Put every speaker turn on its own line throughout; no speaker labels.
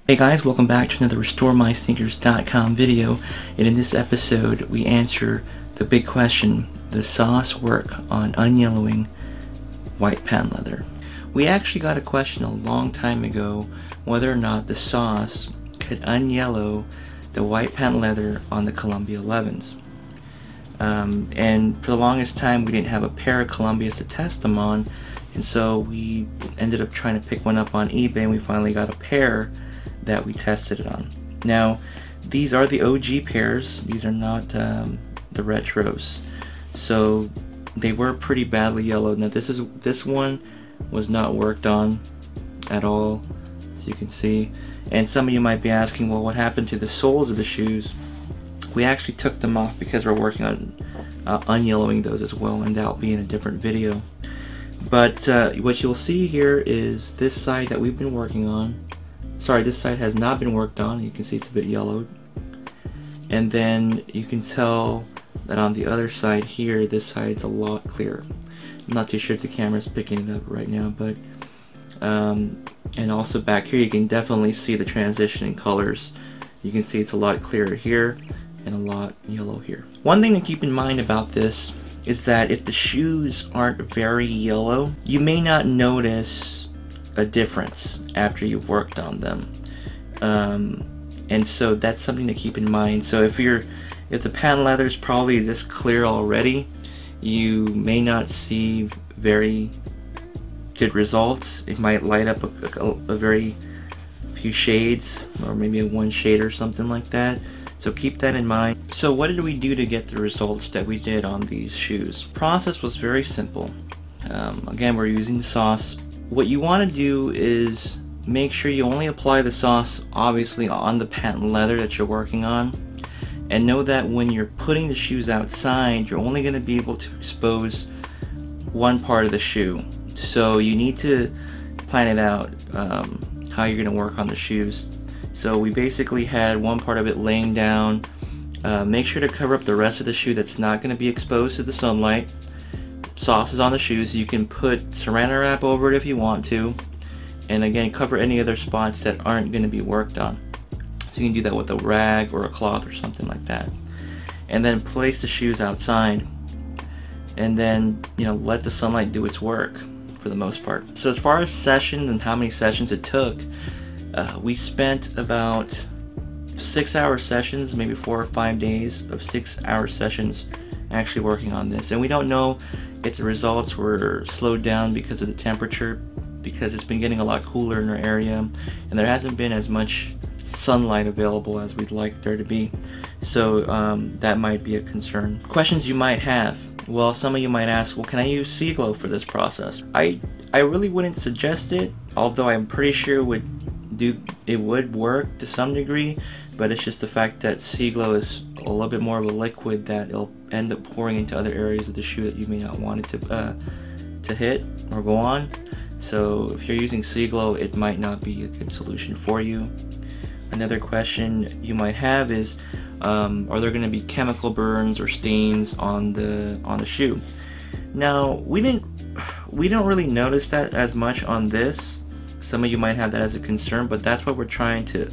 Hey guys, welcome back to another RestoreMySneakers.com video, and in this episode we answer the big question: does sauce work on unyellowing white patent leather? We actually got a question a long time ago whether or not the sauce could unyellow the white patent leather on the Columbia 11s. And for the longest time we didn't have a pair of Columbias to test them on, and so we ended up trying to pick one up on eBay, and we finally got a pair that we tested it on. Now, these are the OG pairs. These are not the retros, so they were pretty badly yellowed. Now this one was not worked on at all, as you can see. And some of you might be asking, well, what happened to the soles of the shoes? We actually took them off because we're working on unyellowing those as well, and that'll be in a different video. But what you'll see here is this side that we've been working on. Sorry, this side has not been worked on. You can see it's a bit yellowed. And then you can tell that on the other side here, this side's a lot clearer. I'm not too sure if the camera's picking it up right now, but and also back here you can definitely see the transition in colors. You can see it's a lot clearer here and a lot yellow here. One thing to keep in mind about this is that if the shoes aren't very yellow, you may not notice a difference after you've worked on them, and so that's something to keep in mind. So if the patent leather is probably this clear already, you may not see very good results. It might light up a very few shades, or maybe a one shade or something like that. So keep that in mind. So what did we do to get the results that we did on these shoes? Process was very simple. Again, we're using sauce. What you want to do is make sure you only apply the sauce obviously on the patent leather that you're working on, and know that when you're putting the shoes outside, you're only going to be able to expose one part of the shoe. So you need to plan it out how you're going to work on the shoes. So we basically had one part of it laying down. Make sure to cover up the rest of the shoe that's not going to be exposed to the sunlight. Sauce is on the shoes. You can put sarana wrap over it if you want to, and again, cover any other spots that aren't going to be worked on. So you can do that with a rag or a cloth or something like that, and then place the shoes outside, and then let the sunlight do its work for the most part. So as far as sessions and how many sessions it took, we spent about 6-hour sessions, maybe 4 or 5 days of 6-hour sessions actually working on this. And we don't know if the results were slowed down because of the temperature, because it's been getting a lot cooler in our area, and there hasn't been as much sunlight available as we'd like there to be. So that might be a concern. Questions you might have. Well, some of you might ask, well, can I use Sea-Glo for this process? I really wouldn't suggest it, although I'm pretty sure it would work to some degree, but it's just the fact that Sea-Glo is a little bit more of a liquid that it'll end up pouring into other areas of the shoe that you may not want it to hit or go on. So if you're using Sea-Glo, it might not be a good solution for you. Another question you might have is, are there going to be chemical burns or stains on the shoe? Now, we don't really notice that as much on this. Some of you might have that as a concern, but that's what we're trying to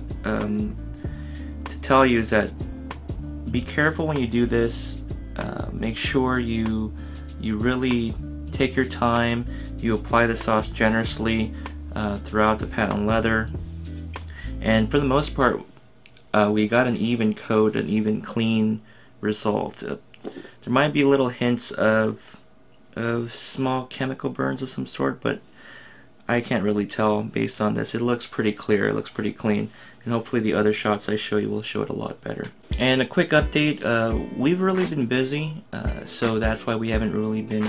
tell you, is that be careful when you do this. Make sure you really take your time. You apply the sauce generously throughout the patent leather, and for the most part, we got an even coat, an even clean result. There might be little hints of small chemical burns of some sort, but I can't really tell based on this. It looks pretty clear, it looks pretty clean, and hopefully the other shots I show you will show it a lot better. And a quick update, we've really been busy, so that's why we haven't really been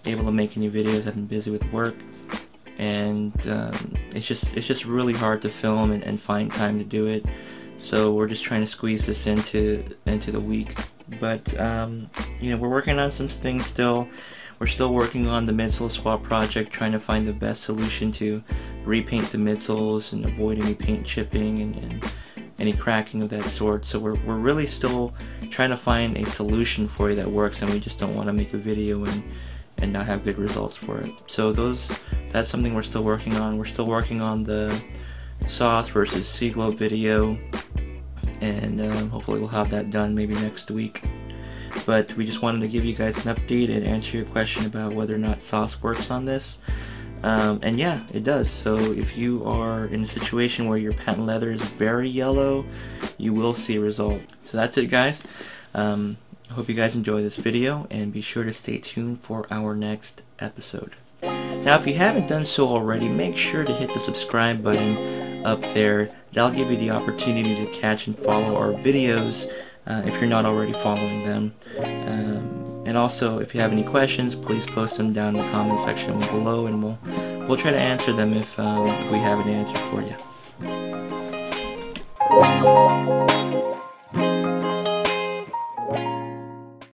able to make any videos. I've been busy with work, and it's just really hard to film and find time to do it. So we're just trying to squeeze this into the week. But we're working on some things still. We're still working on the midsole swap project, trying to find the best solution to repaint the midsoles and avoid any paint chipping and any cracking of that sort. So we're really still trying to find a solution for you that works, and we just don't want to make a video and not have good results for it. So that's something we're still working on. We're still working on the sauce versus sea glow video, and hopefully we'll have that done maybe next week. But we just wanted to give you guys an update and answer your question about whether or not sauce works on this. And yeah, it does. So if you are in a situation where your patent leather is very yellow, you will see a result. So that's it, guys. I hope you guys enjoy this video, and be sure to stay tuned for our next episode. Now, if you haven't done so already, make sure to hit the subscribe button up there. That'll give you the opportunity to catch and follow our videos if you're not already following them. And also, if you have any questions, please post them down in the comment section below, and we'll try to answer them if we have an answer for you.